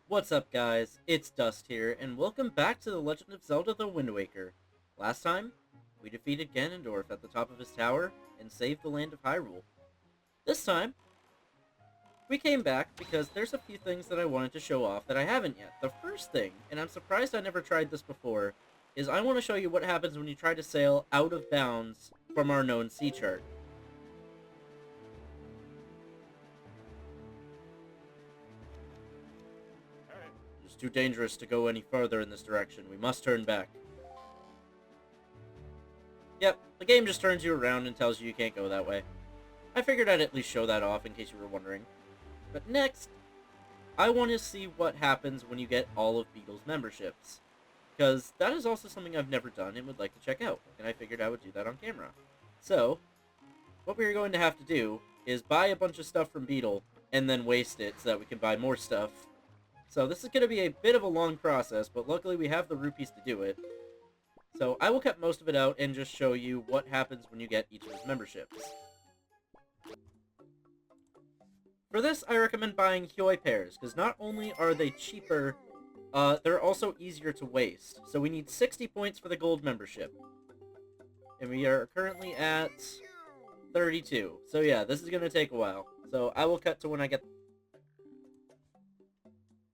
What's up, guys? It's Dust here, and welcome back to The Legend of Zelda: The Wind Waker. Last time, we defeated Ganondorf at the top of his tower and saved the land of Hyrule. This time, we came back because there's a few things that I wanted to show off that I haven't yet. The first thing, and I'm surprised I never tried this before, is I want to show you what happens when you try to sail out of bounds from our known sea chart. It's too dangerous to go any further in this direction. We must turn back. Yep, the game just turns you around and tells you can't go that way. I figured I'd at least show that off in case you were wondering. But next, I want to see what happens when you get all of Beetle's memberships. Because that is also something I've never done and would like to check out, and I figured I would do that on camera. So, what we're going to have to do is buy a bunch of stuff from Beetle, and then waste it so that we can buy more stuff. So this is going to be a bit of a long process, but luckily we have the rupees to do it. So I will cut most of it out and just show you what happens when you get each of his memberships. For this, I recommend buying Hyoi pairs, because not only are they cheaper, they're also easier to waste. So we need 60 points for the gold membership. And we are currently at 32. So yeah, this is going to take a while. So I will cut to when I get...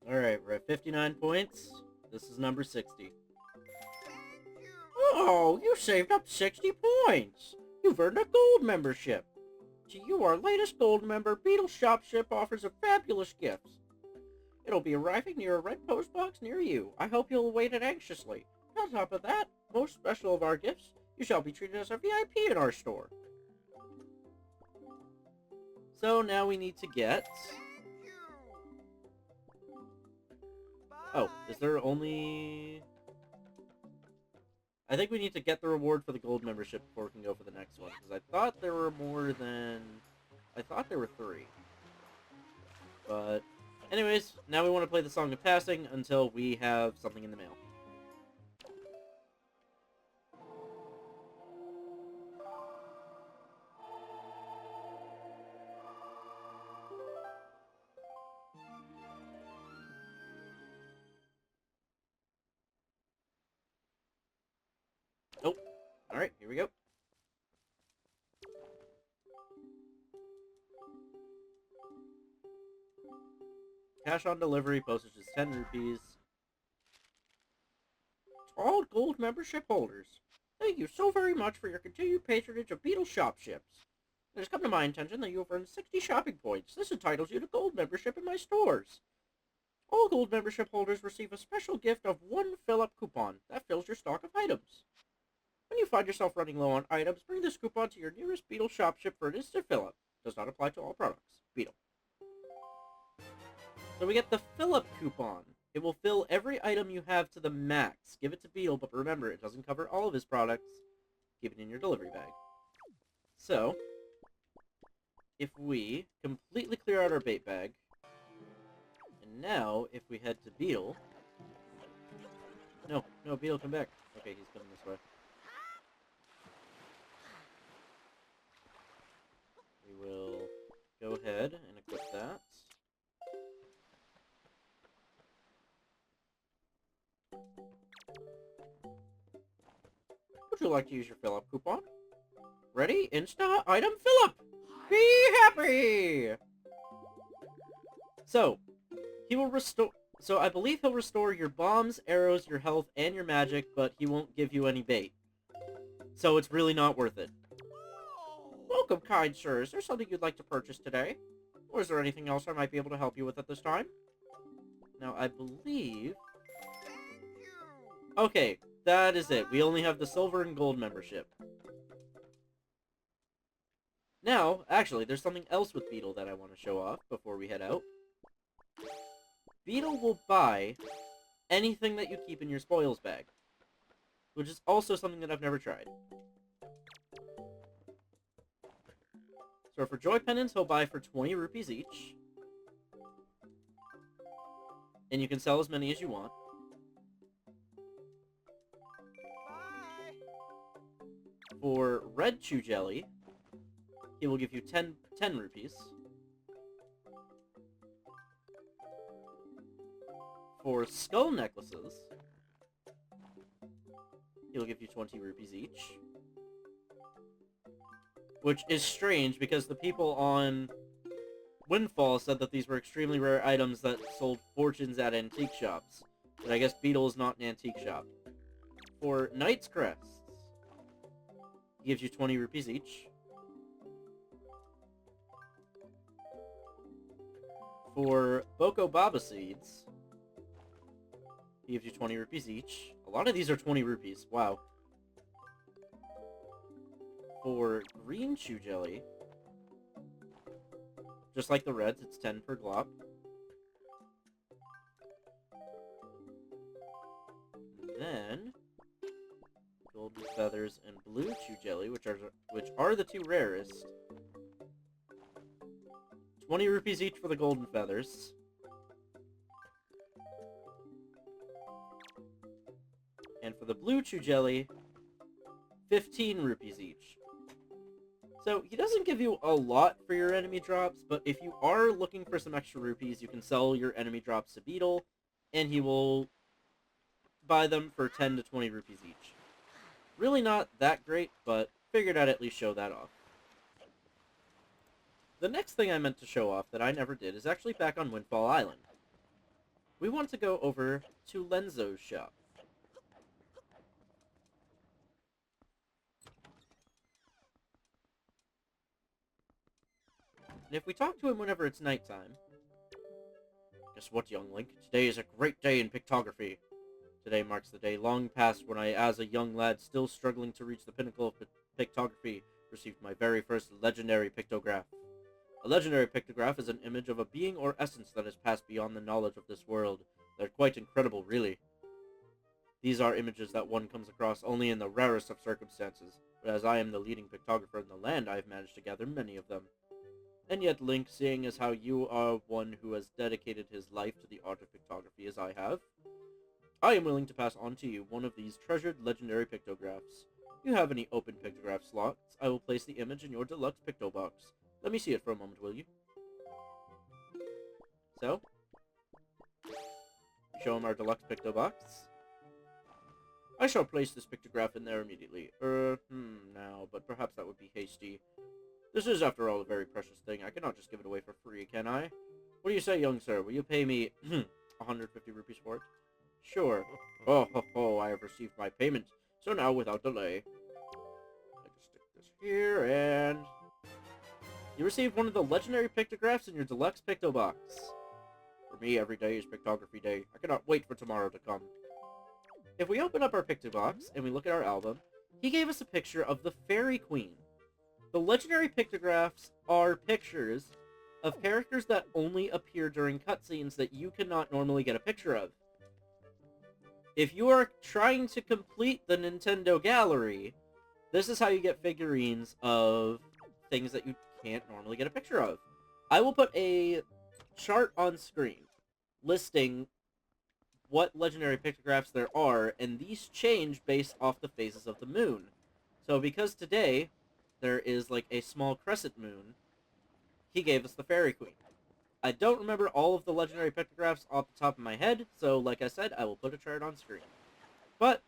Alright, we're at 59 points. This is number 60. Oh, you saved up 60 points! You've earned a gold membership! To you, our latest gold member, Beetle Shopship offers a fabulous gift. It'll be arriving near a red post box near you. I hope you'll await it anxiously. On top of that, most special of our gifts, you shall be treated as a VIP in our store. So now we need to get... Oh, is there only... I think we need to get the reward for the gold membership before we can go for the next one, because I thought there were more than... I thought there were 3. But, anyways, now we want to play the Song of Passing until we have something in the mail. Oh, alright, here we go. Cash on delivery, postage is 10 rupees. To all gold membership holders, thank you so very much for your continued patronage of Beetle Shopships. It has come to my attention that you have earned 60 shopping points. This entitles you to gold membership in my stores. All gold membership holders receive a special gift of 1 fill-up coupon that fills your stock of items. When you find yourself running low on items, bring this coupon to your nearest Beetle Shopship for an instant fill-up. Does not apply to all products. Beetle. So we get the fill-up coupon. It will fill every item you have to the max. Give it to Beetle, but remember, it doesn't cover all of his products. Keep it in your delivery bag. So, if we completely clear out our bait bag, and now, if we head to Beetle... No, Beetle, come back. Okay, he's coming this way. We will go ahead and equip that. Would you like to use your fill-up coupon? Ready? Insta item fill-up! Be happy! So, he will restore... So, I believe he'll restore your bombs, arrows, your health, and your magic, but he won't give you any bait. So, it's really not worth it. Welcome, kind sir. Is there something you'd like to purchase today? Or is there anything else I might be able to help you with at this time? Now, I believe... Okay, that is it. We only have the silver and gold membership. Now, actually, there's something else with Beetle that I want to show off before we head out. Beetle will buy anything that you keep in your spoils bag, which is also something that I've never tried. So for joy pendants, he'll buy for 20 rupees each. And you can sell as many as you want. For red chew jelly, he will give you 10 rupees. For skull necklaces, he'll give you 20 rupees each. Which is strange, because the people on Windfall said that these were extremely rare items that sold fortunes at antique shops. But I guess Beetle is not an antique shop. For Knight's Crests, he gives you 20 rupees each. For Boko Baba Seeds, he gives you 20 rupees each. A lot of these are 20 rupees. Wow. For Green Chew Jelly, just like the reds, it's 10 per glop. And then Golden Feathers and Blue Chew Jelly, which are the two rarest. 20 rupees each for the Golden Feathers. And for the Blue Chew Jelly, 15 rupees each. So, he doesn't give you a lot for your enemy drops, but if you are looking for some extra rupees, you can sell your enemy drops to Beetle, and he will buy them for 10 to 20 rupees each. Really not that great, but figured I'd at least show that off. The next thing I meant to show off that I never did is actually back on Windfall Island. We want to go over to Lenzo's shop. And if we talk to him whenever it's nighttime... Guess what, young Link? Today is a great day in pictography. Today marks the day long past when I, as a young lad still struggling to reach the pinnacle of pictography, received my very first legendary pictograph. A legendary pictograph is an image of a being or essence that has passed beyond the knowledge of this world. They're quite incredible, really. These are images that one comes across only in the rarest of circumstances, but as I am the leading pictographer in the land, I have managed to gather many of them. And yet, Link, seeing as how you are one who has dedicated his life to the art of pictography as I have, I am willing to pass on to you one of these treasured legendary pictographs. You have any open pictograph slots? I will place the image in your deluxe picto box. Let me see it for a moment, will you? So, we show him our deluxe picto box. I shall place this pictograph in there immediately. Now, but perhaps that would be hasty. This is, after all, a very precious thing. I cannot just give it away for free, can I? What do you say, young sir? Will you pay me 150 rupees for it? Sure. Oh, ho, ho, I have received my payment. So now, without delay, I just stick this here, and... You received one of the legendary pictographs in your deluxe picto box. For me, every day is pictography day. I cannot wait for tomorrow to come. If we open up our picto box, and we look at our album, he gave us a picture of the Fairy Queen. The legendary pictographs are pictures of characters that only appear during cutscenes that you cannot normally get a picture of. If you are trying to complete the Nintendo Gallery, this is how you get figurines of things that you can't normally get a picture of. I will put a chart on screen listing what legendary pictographs there are, and these change based off the phases of the moon. So because today there is like a small crescent moon, he gave us the Fairy Queen. I don't remember all of the legendary pictographs off the top of my head, so like I said, I will put a chart on screen. But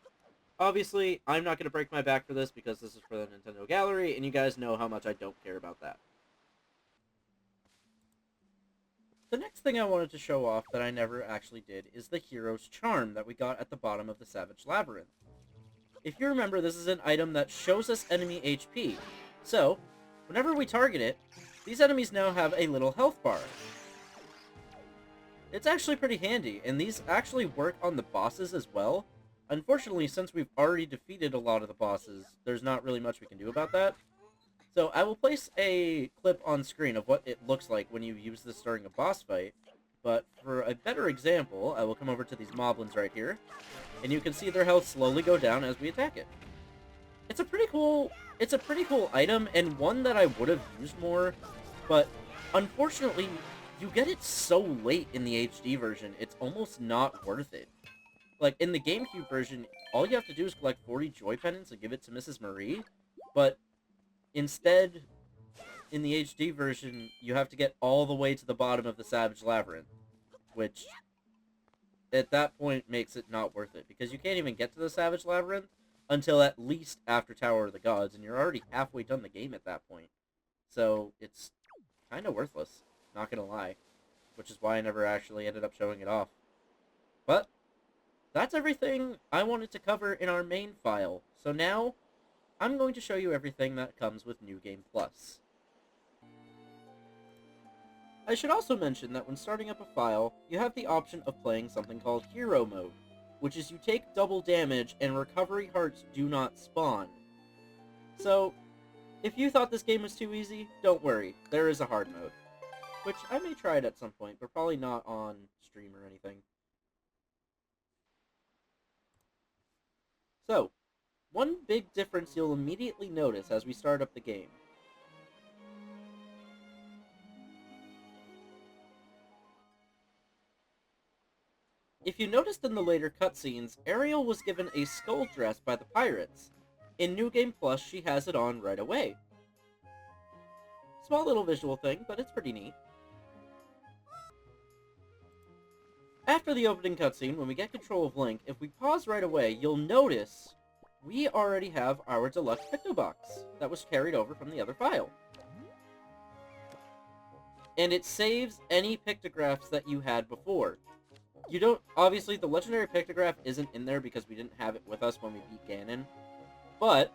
obviously, I'm not going to break my back for this because this is for the Nintendo Gallery, and you guys know how much I don't care about that. The next thing I wanted to show off that I never actually did is the Hero's Charm that we got at the bottom of the Savage Labyrinth. If you remember, this is an item that shows us enemy HP. So, whenever we target it, these enemies now have a little health bar. It's actually pretty handy, and these actually work on the bosses as well. Unfortunately, since we've already defeated a lot of the bosses, there's not really much we can do about that. So I will place a clip on screen of what it looks like when you use this during a boss fight. But for a better example, I will come over to these moblins right here, and you can see their health slowly go down as we attack it. It's a pretty cool item, and one that I would have used more, but unfortunately, you get it so late in the HD version, it's almost not worth it. Like, in the GameCube version, all you have to do is collect 40 Joy Pendants and give it to Mrs. Marie, but instead, in the HD version, you have to get all the way to the bottom of the Savage Labyrinth, which at that point makes it not worth it, because you can't even get to the Savage Labyrinth until at least after Tower of the Gods, and you're already halfway done the game at that point. So it's kind of worthless, not gonna lie, which is why I never actually ended up showing it off. But that's everything I wanted to cover in our main file, so now I'm going to show you everything that comes with New Game Plus. I should also mention that when starting up a file, you have the option of playing something called Hero Mode, which is you take double damage and recovery hearts do not spawn. So, if you thought this game was too easy, don't worry, there is a hard mode. Which I may try it at some point, but probably not on stream or anything. So, one big difference you'll immediately notice as we start up the game. If you noticed in the later cutscenes, Ariel was given a skull dress by the pirates. In New Game Plus, she has it on right away. Small little visual thing, but it's pretty neat. After the opening cutscene, when we get control of Link, if we pause right away, you'll notice we already have our deluxe picto box that was carried over from the other file. And it saves any pictographs that you had before. You don't, obviously the legendary pictograph isn't in there because we didn't have it with us when we beat Ganon, but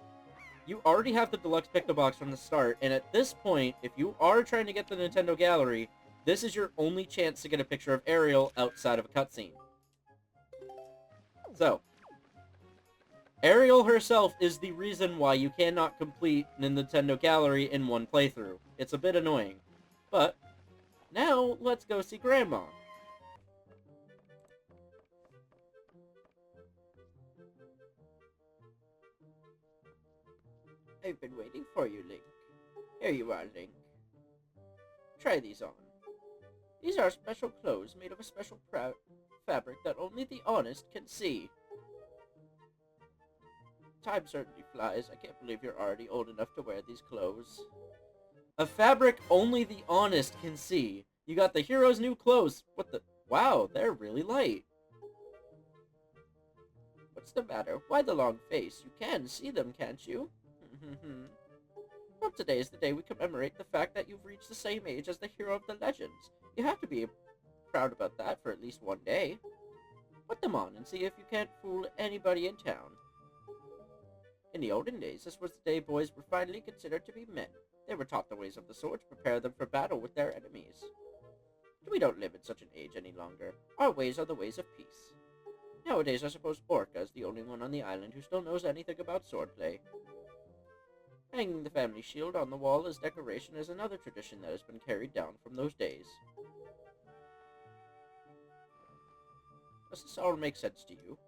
you already have the deluxe picto box from the start, and at this point, if you are trying to get the Nintendo Gallery, this is your only chance to get a picture of Ariel outside of a cutscene. So, Ariel herself is the reason why you cannot complete the Nintendo Gallery in one playthrough. It's a bit annoying. But, now, let's go see Grandma. I've been waiting for you, Link. Here you are, Link. Try these on. These are special clothes made of a special fabric that only the honest can see. Time certainly flies. I can't believe you're already old enough to wear these clothes. A fabric only the honest can see. You got the hero's new clothes. What the? Wow, they're really light. What's the matter? Why the long face? You can see them, can't you? Well, today is the day we commemorate the fact that you've reached the same age as the hero of the legends. You have to be proud about that for at least one day. Put them on and see if you can't fool anybody in town. In the olden days, this was the day boys were finally considered to be men. They were taught the ways of the sword to prepare them for battle with their enemies. We don't live in such an age any longer. Our ways are the ways of peace. Nowadays, I suppose Orca is the only one on the island who still knows anything about swordplay. Hanging the family shield on the wall as decoration is another tradition that has been carried down from those days. Does this all make sense to you?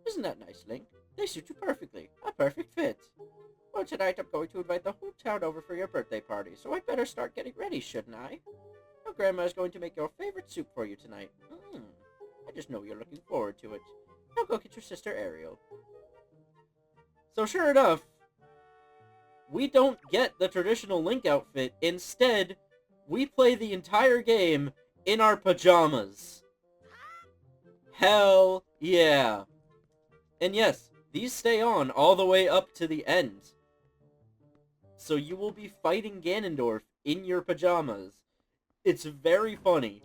Isn't that nice, Link? They suit you perfectly. A perfect fit. Well, tonight I'm going to invite the whole town over for your birthday party, so I'd better start getting ready, shouldn't I? Your grandma is going to make your favorite soup for you tonight. I just know you're looking forward to it. Now go get your sister Ariel. So sure enough, we don't get the traditional Link outfit. Instead, we play the entire game in our pajamas. Hell yeah. And yes, these stay on all the way up to the end. So you will be fighting Ganondorf in your pajamas. It's very funny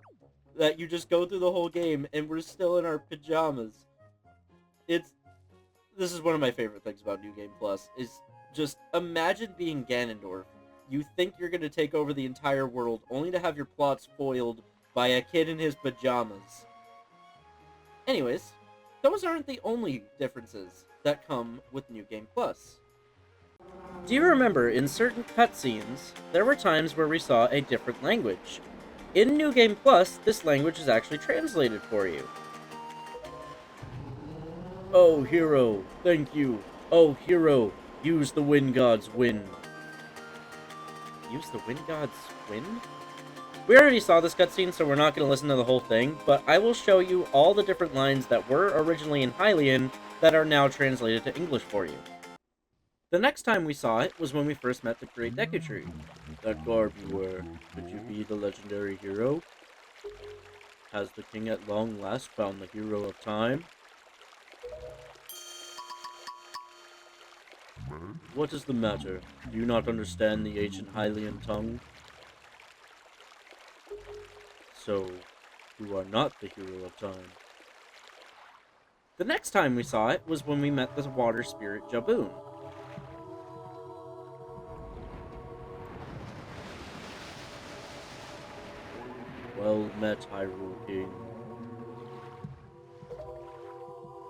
that you just go through the whole game and we're still in our pajamas. This is one of my favorite things about New Game Plus, is just imagine being Ganondorf. You think you're going to take over the entire world, only to have your plots foiled by a kid in his pajamas. Anyways, those aren't the only differences that come with New Game Plus. Do you remember in certain cutscenes, there were times where we saw a different language? In New Game Plus, this language is actually translated for you. Oh, hero, thank you. Oh, hero, use the wind god's wind. Use the wind god's wind? We already saw this cutscene, so we're not going to listen to the whole thing, but I will show you all the different lines that were originally in Hylian that are now translated to English for you. The next time we saw it was when we first met the Great Deku Tree. That garb you wear, could you be the legendary hero? has the king at long last found the hero of time? What is the matter? Do you not understand the ancient Hylian tongue? So, you are not the hero of time. The next time we saw it was when we met the water spirit Jaboon. Well met, Hyrule King.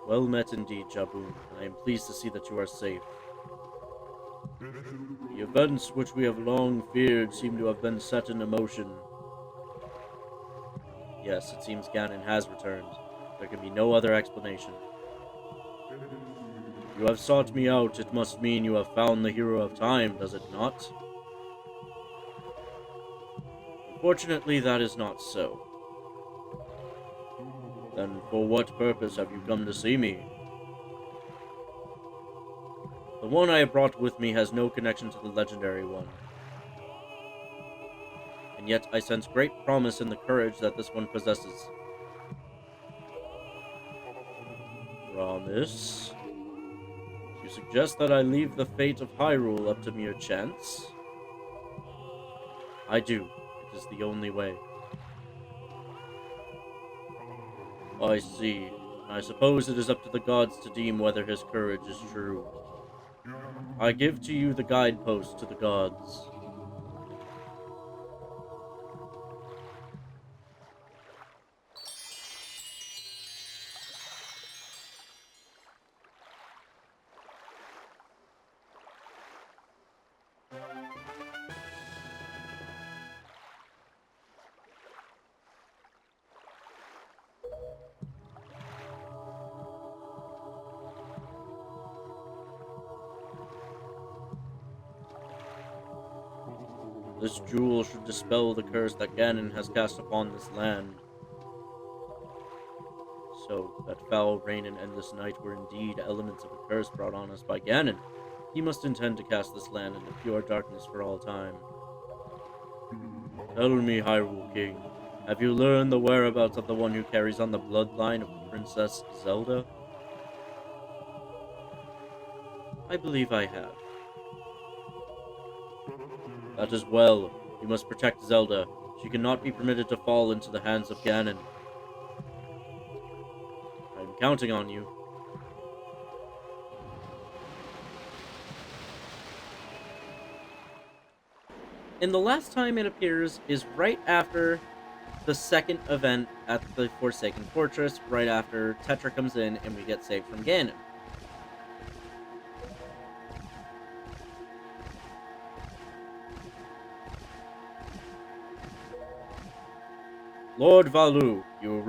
Well met indeed, Jaboon. I am pleased to see that you are safe. The events which we have long feared seem to have been set in motion. Yes, it seems Ganon has returned. There can be no other explanation. You have sought me out. It must mean you have found the hero of time, does it not? Unfortunately, that is not so. Then for what purpose have you come to see me? The one I have brought with me has no connection to the legendary one. And yet I sense great promise in the courage that this one possesses. Promise? You suggest that I leave the fate of Hyrule up to mere chance? I do. It is the only way. I see. I suppose it is up to the gods to deem whether his courage is true. I give to you the guidepost to the gods. This jewel should dispel the curse that Ganon has cast upon this land. So, that foul rain and endless night were indeed elements of a curse brought on us by Ganon. He must intend to cast this land into pure darkness for all time. Tell me, Hyrule King, have you learned the whereabouts of the one who carries on the bloodline of the Princess Zelda? I believe I have. That is well. You must protect Zelda. She cannot be permitted to fall into the hands of Ganon. I'm counting on you. And the last time it appears is right after the second event at the Forsaken Fortress, right after Tetra comes in and we get saved from Ganon. Lord Valu, you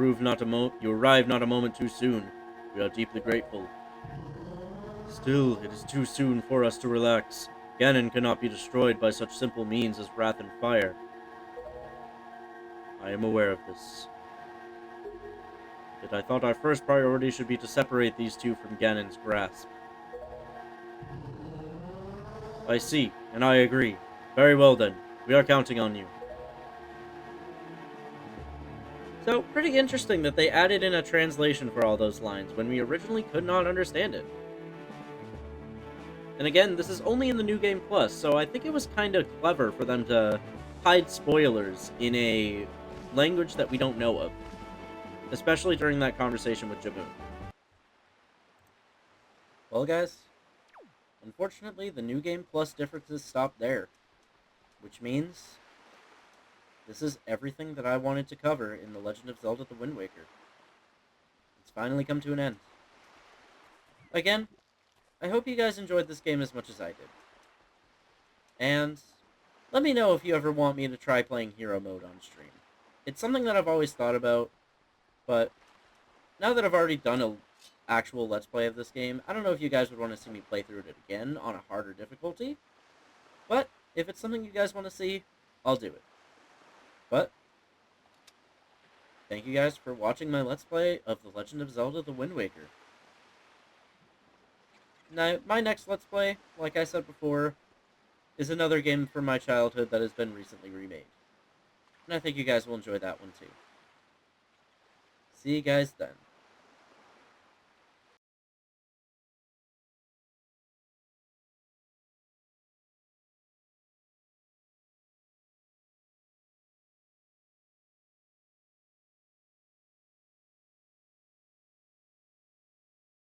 arrive not a moment too soon. We are deeply grateful. Still, it is too soon for us to relax. Ganon cannot be destroyed by such simple means as wrath and fire. I am aware of this. Yet I thought our first priority should be to separate these two from Ganon's grasp. I see, and I agree. Very well then. We are counting on you. So, pretty interesting that they added in a translation for all those lines when we originally could not understand it. And again, this is only in the New Game Plus, so I think it was kind of clever for them to hide spoilers in a language that we don't know of. Especially during that conversation with Jaboon. Well, guys, unfortunately, the New Game Plus differences stop there. Which means this is everything that I wanted to cover in The Legend of Zelda: The Wind Waker. It's finally come to an end. Again, I hope you guys enjoyed this game as much as I did. And let me know if you ever want me to try playing Hero Mode on stream. It's something that I've always thought about, but now that I've already done an actual Let's Play of this game, I don't know if you guys would want to see me play through it again on a harder difficulty. But if it's something you guys want to see, I'll do it. But thank you guys for watching my Let's Play of The Legend of Zelda: The Wind Waker. Now, my next Let's Play, like I said before, is another game from my childhood that has been recently remade. And I think you guys will enjoy that one too. See you guys then.